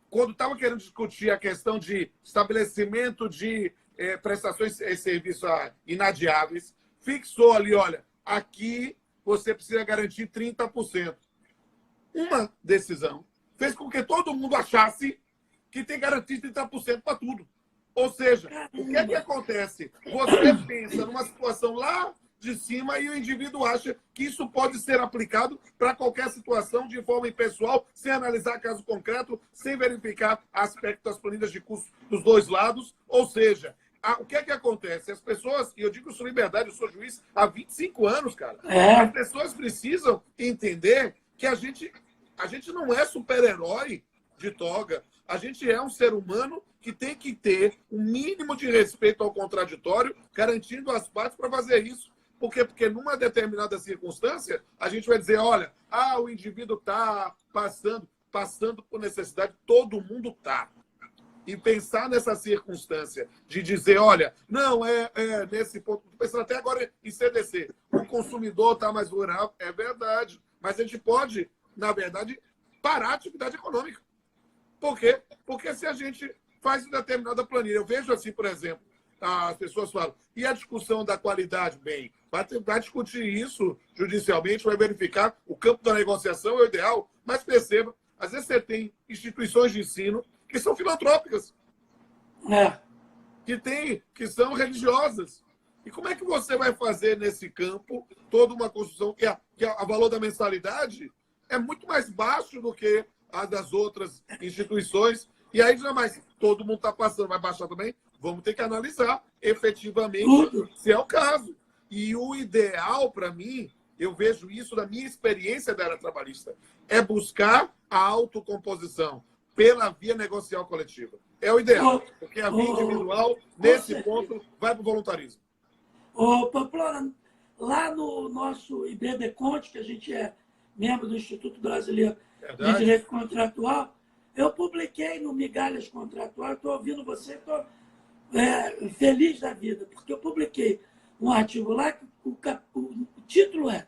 A: quando estava querendo discutir a questão de estabelecimento de prestações e serviços inadiáveis, fixou ali, olha, aqui você precisa garantir 30%. Uma decisão fez com que todo mundo achasse que tem garantido 30% para tudo. Ou seja, o que é que acontece? Você pensa numa situação lá de cima e o indivíduo acha que isso pode ser aplicado para qualquer situação de forma impessoal, sem analisar caso concreto, sem verificar aspectos das planilhas de custo dos dois lados. Ou seja, o que é que acontece? As pessoas, e eu digo isso com liberdade, eu sou juiz há 25 anos, cara. As pessoas precisam entender que a gente não é super-herói de toga. A gente é um ser humano que tem que ter um mínimo de respeito ao contraditório, garantindo as partes para fazer isso. Por quê? Porque numa determinada circunstância, a gente vai dizer, olha, o indivíduo está passando por necessidade, todo mundo está. E pensar nessa circunstância de dizer, olha, não, nesse ponto, estou pensando até agora em CDC, o consumidor está mais vulnerável, é verdade, mas a gente pode, na verdade, parar a atividade econômica. Por quê? Porque se a gente faz uma determinada planilha, eu vejo assim, por exemplo, as pessoas falam, e a discussão da qualidade? Bem, vai discutir isso judicialmente, vai verificar o campo da negociação, é o ideal, mas perceba, às vezes você tem instituições de ensino que são filantrópicas, que são religiosas. E como é que você vai fazer nesse campo toda uma construção que a valor da mensalidade é muito mais baixo do que a das outras instituições? E aí, jamais, todo mundo está passando, vai baixar também? Vamos ter que analisar efetivamente se é o caso. E o ideal, para mim, eu vejo isso da minha experiência da área trabalhista, é buscar a autocomposição pela via negocial coletiva. É o ideal, porque a via individual, nesse ponto, vai para o voluntarismo.
B: Pamplona, lá no nosso IBDConte, que a gente é membro do Instituto Brasileiro de Direito Contratual, eu publiquei no Migalhas Contratual, estou ouvindo você, estou feliz da vida, porque eu publiquei um artigo lá, que o título é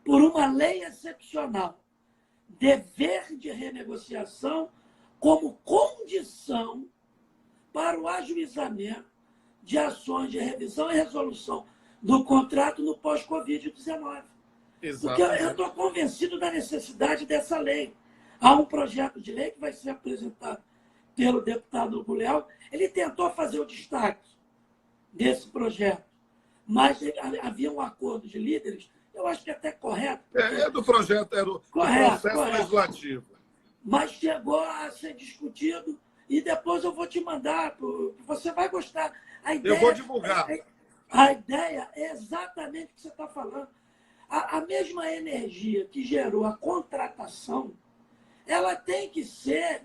B: Por uma lei excepcional, dever de renegociação como condição para o ajuizamento de ações de revisão e resolução do contrato no pós-Covid-19. Porque eu estou convencido da necessidade dessa lei. Há um projeto de lei que vai ser apresentado pelo deputado Hugo Leal, ele tentou fazer o destaque desse projeto, mas havia um acordo de líderes, eu acho que até correto.
A: É do projeto, é do processo legislativo.
B: Mas chegou a ser discutido e depois eu vou te mandar, você vai gostar.
A: Eu vou divulgar.
B: A ideia é exatamente o que você está falando. A mesma energia que gerou a contratação, ela tem que se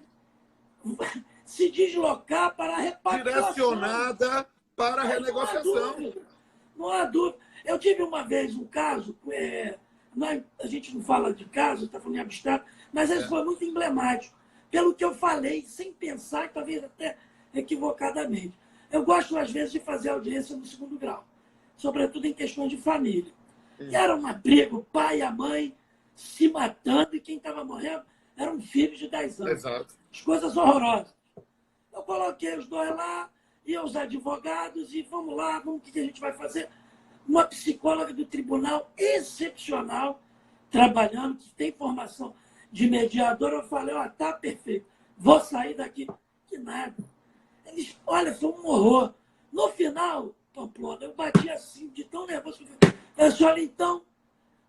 B: deslocar para a repactuação.
A: Direcionada para a renegociação.
B: Não há dúvida. Eu tive uma vez um caso, a gente não fala de caso, está falando em abstrato, mas esse foi muito emblemático, pelo que eu falei, sem pensar, e talvez até equivocadamente. Eu gosto, às vezes, de fazer audiência no segundo grau, sobretudo em questões de família. E era uma briga, o pai e a mãe se matando, e quem estava morrendo era um filho de 10 anos.
A: Exato.
B: As coisas horrorosas. Eu coloquei os dois lá, e os advogados, e vamos lá, o que a gente vai fazer? Uma psicóloga do tribunal excepcional, trabalhando, que tem formação de mediador. Eu falei, tá perfeito, vou sair daqui. Que nada. Eles, olha, foi um horror. No final, Pamplona, eu bati assim, de tão nervoso. Eu falei, olha, então,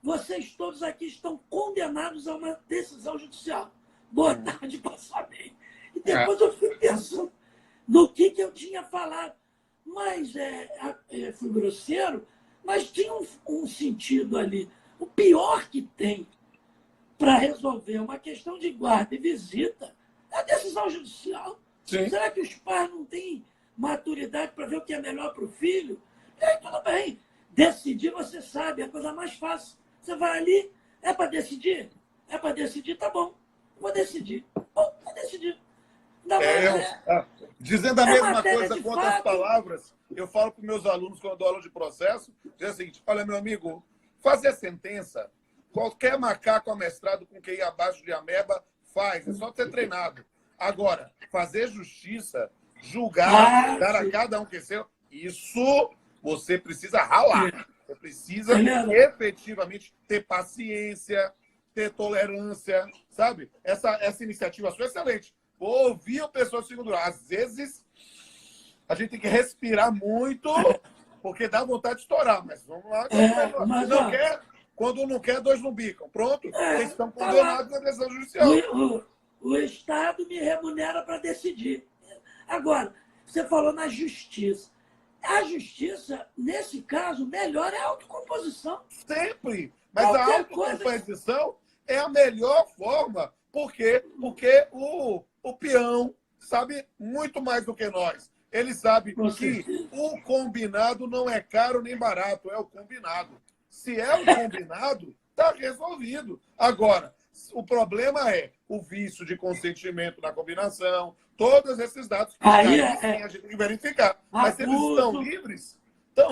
B: vocês todos aqui estão condenados a uma decisão judicial. Boa tarde, passa bem. E depois eu fui pensando no que eu tinha falado. Mas fui grosseiro, mas tinha um sentido ali. O pior que tem para resolver uma questão de guarda e visita é a decisão judicial.
A: Sim.
B: Será que os pais não têm maturidade para ver o que é melhor para o filho? E aí, tudo bem. Decidir, você sabe, é a coisa mais fácil. Você vai ali, é para decidir? É para decidir, tá bom. Vou decidir. Bom, vou decidir.
A: Dizendo a mesma coisa com outras palavras, eu falo para os meus alunos quando eu dou aula de processo, diz o seguinte, olha, meu amigo, fazer sentença, qualquer macaco amestrado com QI abaixo de ameba faz, é só ser treinado. Agora, fazer justiça, julgar, dar a cada um que é seu, isso você precisa ralar. Você precisa efetivamente ter paciência, ter tolerância, sabe? Essa iniciativa sua é excelente. Vou ouvir o pessoal do segundo grau. Às vezes, a gente tem que respirar muito, porque dá vontade de estourar. Mas vamos lá. Quando não quer, dois não bicam. Pronto, eles estão condenados na decisão judicial.
B: O Estado me remunera para decidir. Agora, você falou na justiça. A justiça, nesse caso, melhor é a autocomposição.
A: Sempre. Mas a autocomposição é a melhor forma. Por quê? Porque o peão sabe muito mais do que nós. Ele sabe que o combinado não é caro nem barato, é o combinado. Se é o combinado, está resolvido. Agora, o problema é o vício de consentimento na combinação, todos esses dados. Aí sim a gente tem que verificar. Mas se eles estão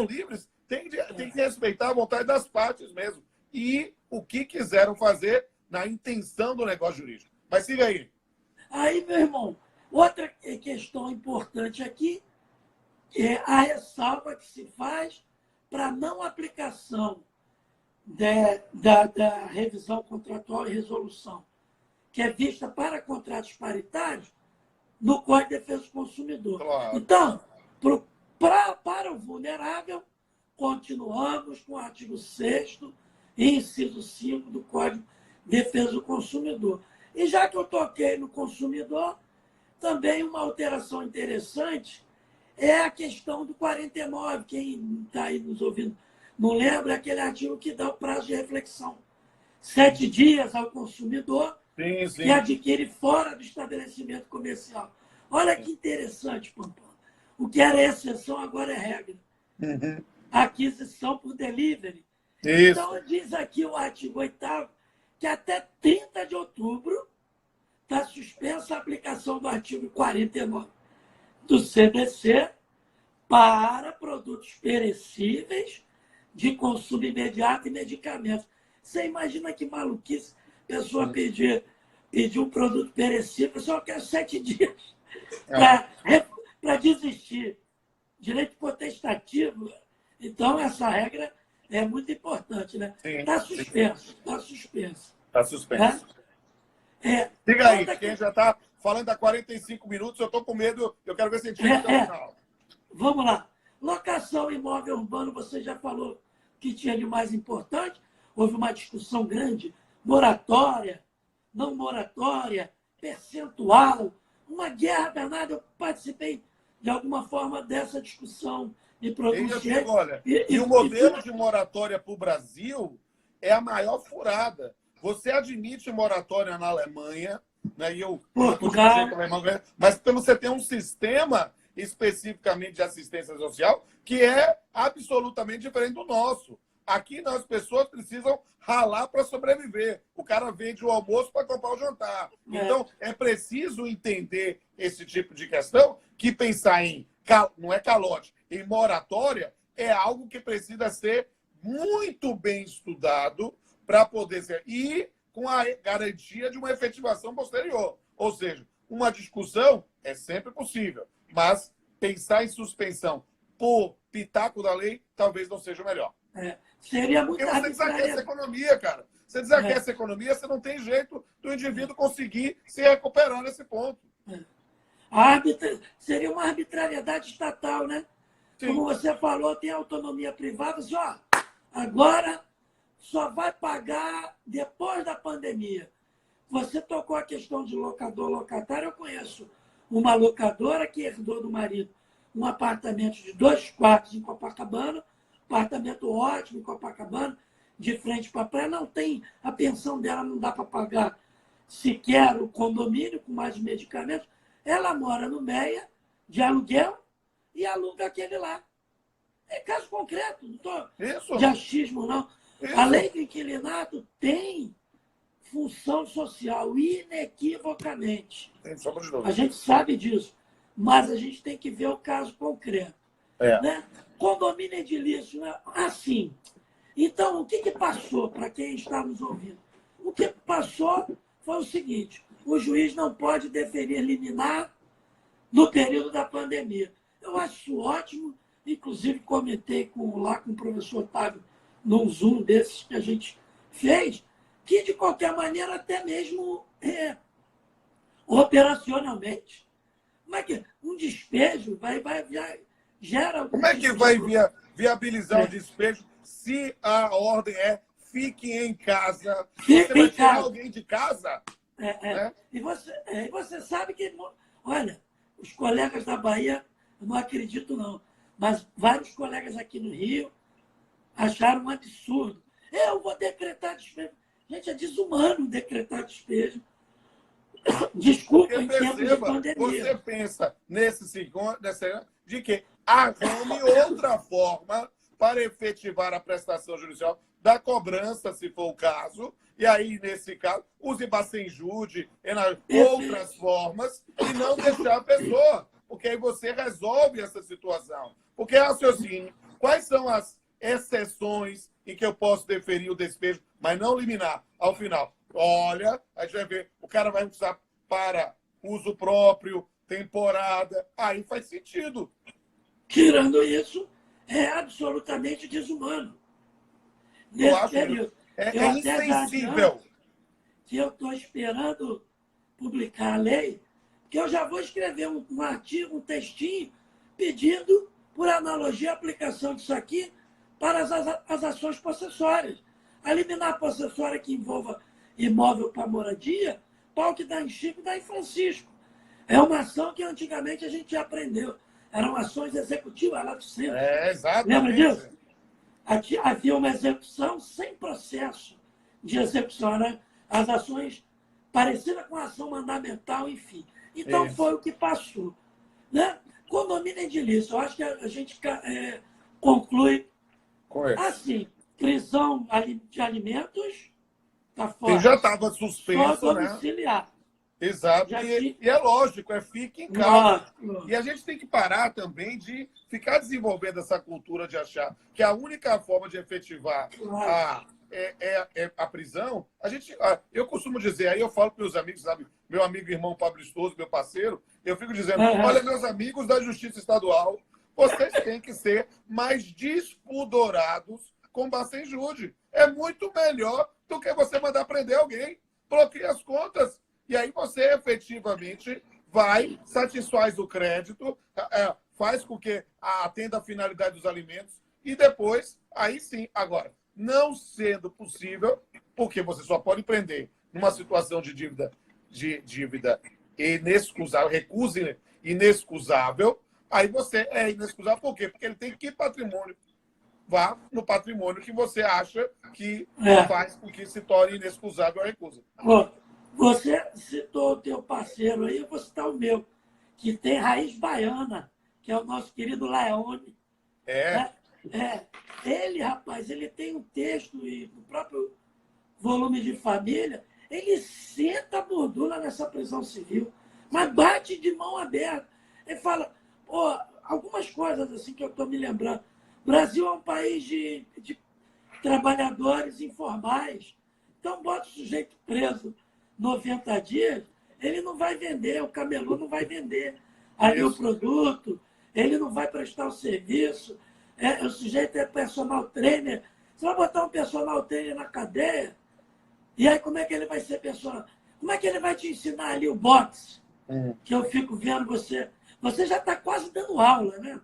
A: livres, tem que respeitar a vontade das partes mesmo. E o que quiseram fazer na intenção do negócio jurídico. Mas siga aí.
B: Aí, meu irmão, outra questão importante aqui é a ressalva que se faz para não aplicação da revisão contratual e resolução, que é vista para contratos paritários no Código de Defesa do Consumidor.
A: Claro.
B: Então, para o vulnerável, continuamos com o artigo 6º e inciso 5 do Código de Defesa do Consumidor. E já que eu toquei no consumidor, também uma alteração interessante é a questão do 49. Quem está aí nos ouvindo não lembra, é aquele artigo que dá o prazo de reflexão. 7 dias ao consumidor que adquire fora do estabelecimento comercial. Olha que interessante, Pampão. O que era exceção agora é regra.
A: Uhum.
B: Aquisição por delivery.
A: Isso.
B: Então, diz aqui o artigo 8º que até 30 de outubro está suspensa a aplicação do artigo 49 do CDC para produtos perecíveis de consumo imediato e medicamentos. Você imagina que maluquice a pessoa pedir um produto perecível, só quer 7 dias para desistir. Direito potestativo. Então, essa regra é muito importante, né? Está suspenso. Está suspenso.
A: Está suspenso. Diga aí, quem já está falando há 45 minutos, eu estou com medo, eu quero ver se a gente chega até o final.
B: Vamos lá. Locação imóvel urbano, você já falou que tinha de mais importante. Houve uma discussão grande, moratória, não moratória, percentual, uma guerra danada. Eu participei, de alguma forma, dessa discussão. Me pronunciei.
A: Olha, e o modelo de moratória para o Brasil é a maior furada. Você admite moratória na Alemanha, né? E eu
B: Portugal.
A: Mas você tem um sistema especificamente de assistência social que é absolutamente diferente do nosso. Aqui as pessoas precisam ralar para sobreviver. O cara vende o almoço para comprar o jantar. Então, é preciso entender esse tipo de questão, que pensar em, não é calote, em moratória é algo que precisa ser muito bem estudado para poder ser. E com a garantia de uma efetivação posterior. Ou seja, uma discussão é sempre possível, mas pensar em suspensão por pitaco da lei talvez não seja o melhor.
B: Seria muito
A: Porque você desaquece a economia, cara. Você desaquece a economia, você não tem jeito do indivíduo conseguir se recuperar nesse ponto.
B: Seria uma arbitrariedade estatal, né? Sim. Como você falou, tem autonomia privada. Assim, ó, agora só vai pagar depois da pandemia. Você tocou a questão de locador-locatário. Eu conheço uma locadora que herdou do marido um apartamento de 2 quartos em Copacabana, apartamento ótimo em Copacabana, de frente para a praia. Não tem, a pensão dela não dá para pagar sequer o condomínio com mais medicamentos. Ela mora no Meia, de aluguel, e aluga aquele lá. É caso concreto, não estou de achismo, não. A lei do inquilinato tem função social, inequivocamente. A gente sabe disso, mas a gente tem que ver o caso concreto. Né? Condomínio edilício, né? Assim. Então, o que passou, para quem está nos ouvindo? O que passou foi o seguinte: o juiz não pode deferir liminar no período da pandemia. Eu acho isso ótimo, inclusive comentei lá com o professor Otávio, num Zoom desses que a gente fez, que, de qualquer maneira, até mesmo operacionalmente. Como é que um despejo gera...
A: Como é que vai viabilizar o despejo se a ordem é fique em casa? Você vai tirar alguém de casa?
B: E você sabe que... Olha, os colegas da Bahia, eu não acredito não, mas vários colegas aqui no Rio acharam um absurdo. Eu vou decretar despejo. Gente, é desumano decretar despejo. Desculpa, em tempos de pandemia.
A: Você pensa nesse segundo, de que arrume outra forma para efetivar a prestação judicial da cobrança, se for o caso, e aí, nesse caso, use Bacenjude, outras formas, e não deixar a pessoa, porque aí você resolve essa situação. Porque, raciocínio, quais são as exceções em que eu posso deferir o despejo, mas não liminar ao final? Olha, a gente vai ver, o cara vai usar para uso próprio, temporada, aí faz sentido.
B: Tirando isso, é absolutamente desumano. Nesse período.
A: É insensível.
B: Que eu estou esperando publicar a lei, que eu já vou escrever um artigo, um textinho, pedindo, por analogia, a aplicação disso aqui para as ações possessórias. A liminar possessória que envolva imóvel para moradia, pau que dá em Chico, dá em Francisco. É uma ação que antigamente a gente aprendeu. Eram ações executivas lá do centro.
A: Exatamente.
B: Lembra disso? Havia uma execução sem processo de execução. Né? As ações parecidas com a ação mandamental, enfim. Então, foi o que passou. Né? Condomínio edilício. Eu acho que a gente conclui assim: prisão de alimentos está fora.
A: Já estava suspenso,
B: só domiciliar.
A: Né? Exato. E é lógico, fique em casa. E a gente tem que parar também de ficar desenvolvendo essa cultura de achar que a única forma de efetivar a prisão, eu costumo dizer, aí eu falo para meus amigos, sabe, meu amigo irmão Pablo Estoso, meu parceiro, eu fico dizendo, olha, meus amigos da Justiça Estadual, vocês têm que ser mais despudorados com Bacenjude. É muito melhor do que você mandar prender alguém. Bloqueie as contas. E aí você efetivamente vai, satisfaz o crédito, faz com que atenda a finalidade dos alimentos e depois, aí sim, agora, não sendo possível, porque você só pode prender numa situação de dívida inexcusável, recurso inexcusável, aí você é inexcusável por quê? Porque ele tem que patrimônio. Vá no patrimônio que você acha que faz com que se torne inexcusável a recusa.
B: Ó, você citou o teu parceiro aí, eu vou citar o meu, que tem raiz baiana, que é o nosso querido Leone. Ele, rapaz, ele tem um texto e no próprio volume de família, ele senta a bordura nessa prisão civil, mas bate de mão aberta. Ele fala, algumas coisas assim que eu estou me lembrando. O Brasil é um país de trabalhadores informais. Então, bota o sujeito preso 90 dias, ele não vai vender, o camelô não vai vender ali o produto, ele não vai prestar o serviço. O sujeito é personal trainer. Você vai botar um personal trainer na cadeia, e aí como é que ele vai ser personal? Como é que ele vai te ensinar ali o boxe? Que eu fico vendo você. Você já está quase dando aula, né?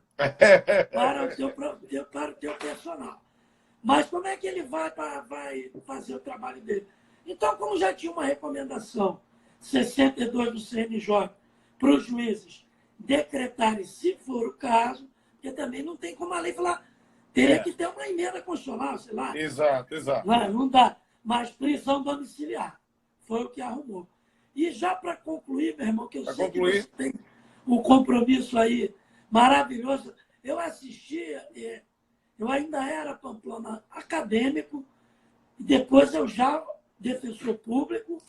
B: Para o teu personal. Mas como é que ele vai fazer o trabalho dele? Então, como já tinha uma recomendação 62 do CNJ para os juízes decretarem, se for o caso, porque também não tem como a lei falar, teria que ter uma emenda constitucional, sei lá.
A: Exato.
B: Não dá. Mas prisão domiciliar foi o que arrumou. E já para concluir, meu irmão, que eu sei que você tem um compromisso aí maravilhoso. Eu assistia, eu ainda era Pamplona acadêmico, e depois eu já defensor público,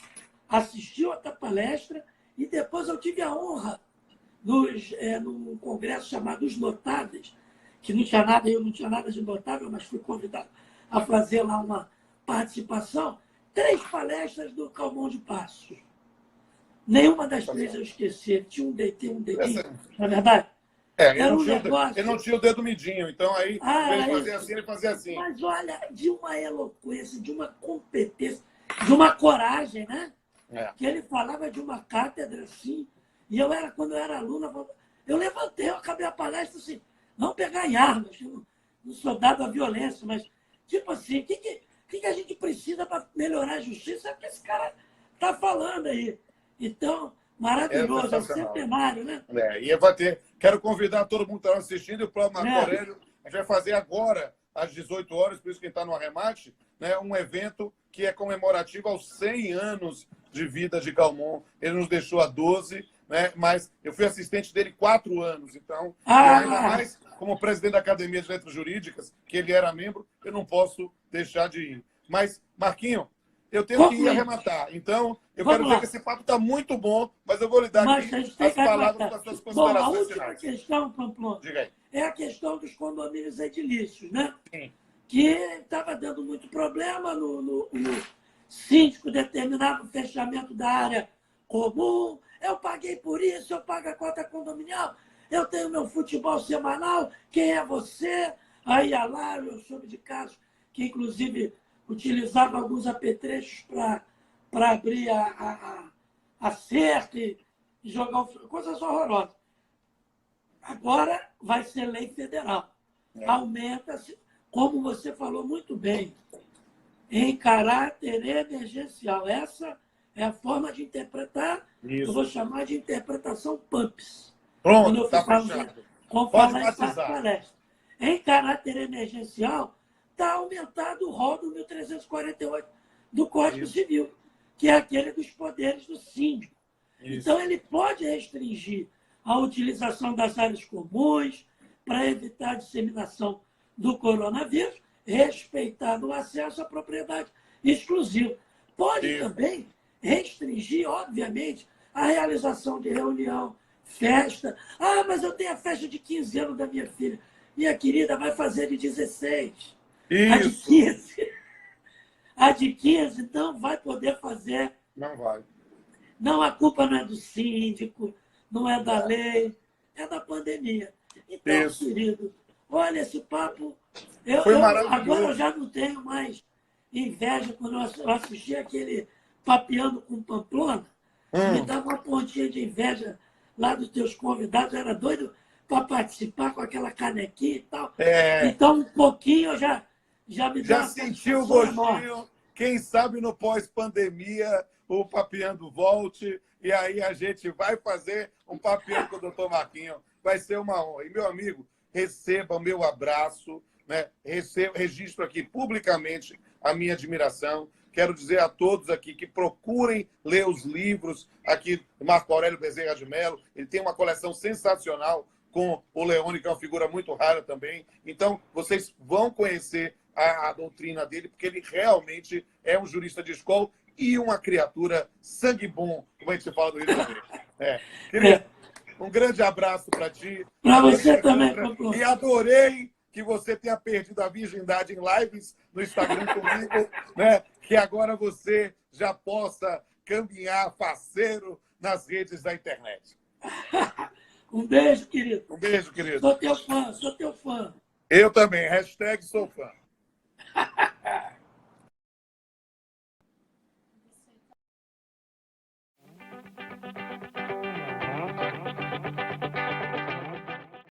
B: assisti outra palestra, e depois eu tive a honra, num congresso chamado Os Notáveis, que não tinha nada, eu não tinha nada de notável, mas fui convidado a fazer lá uma participação, 3 palestras do Calmon de Passos. Nenhuma das 3 eu esqueci, tinha um dedinho, na verdade.
A: Ele não tinha o dedo midinho, então aí ele fazia assim.
B: Mas olha, de uma eloquência, de uma competência, de uma coragem, né? Que ele falava de uma cátedra assim, e quando eu era aluno, eu levantei, eu acabei a palestra assim, não pegar em armas, não sou dado à violência, mas tipo assim, o que a gente precisa para melhorar a justiça é o que esse cara está falando aí. Então, maravilhoso, é centenário, né?
A: E vai ter. Quero convidar todo mundo que está assistindo, e o próprio Marco Aurélio, a gente vai fazer agora, às 18 horas, por isso que está no arremate, né, um evento que é comemorativo aos 100 anos de vida de Calmon. Ele nos deixou há 12, né, mas eu fui assistente dele 4 anos, então, ainda mais como presidente da Academia de Letras Jurídicas, que ele era membro, eu não posso deixar de ir. Mas, Marquinho, eu tenho que ir arrematar. Então, eu quero dizer que esse papo está muito bom, mas eu vou lhe dar aqui as palavras das suas considerações.
B: A última questão, Pamplona, é a questão dos condomínios edilícios, né?
A: Sim.
B: Que estava dando muito problema no síndico determinava o fechamento da área comum. Eu paguei por isso, eu pago a cota condominial, eu tenho meu futebol semanal, quem é você? Aí ia lá, eu soube de casos que, inclusive, utilizava alguns apetrechos para abrir a cerca e jogar coisas horrorosas. Agora vai ser lei federal. Aumenta-se, como você falou muito bem, em caráter emergencial. Essa é a forma de interpretar, eu vou chamar de interpretação PUMPS.
A: Pronto, está fechado.
B: Pode batizar. Em caráter emergencial, está aumentado o rol do 1348 do Código Civil, que é aquele dos poderes do síndico. Então, ele pode restringir a utilização das áreas comuns para evitar a disseminação do coronavírus, respeitando o acesso à propriedade exclusiva. Pode também restringir, obviamente, a realização de reunião, festa. Ah, mas eu tenho a festa de 15 anos da minha filha. Minha querida vai fazer de 16. A de 15. A de 15 não vai poder fazer.
A: Não vai.
B: Não, a culpa não é do síndico, não é da lei, é da pandemia. Então, querido, olha esse papo. Agora eu já não tenho mais inveja quando eu assisti aquele Papeando com Pamplona. Me dava uma pontinha de inveja lá dos teus convidados, eu era doido para participar com aquela canequinha e tal. Então, um pouquinho já me deu
A: Já
B: uma
A: sentiu o
B: satisfação enorme.
A: gostinho? Quem sabe no pós-pandemia o Papeando volte e aí a gente vai fazer um Papeando com o Dr. Marquinhos. Vai ser uma honra. E, meu amigo, receba o meu abraço, né? Registro aqui publicamente a minha admiração. Quero dizer a todos aqui que procurem ler os livros aqui do Marco Aurélio Bezerra de Mello. Ele tem uma coleção sensacional com o Leone, que é uma figura muito rara também. Então, vocês vão conhecer a doutrina dele, porque ele realmente é um jurista de escola e uma criatura sangue bom, como a gente fala do Rio de Janeiro. Querido, um grande abraço para ti.
B: Para você também,
A: E adorei que você tenha perdido a virgindade em lives no Instagram comigo, né? Que agora você já possa caminhar faceiro nas redes da internet.
B: Um beijo, querido.
A: Um beijo, querido.
B: Sou teu fã, sou teu fã.
A: Eu também. #sou fã.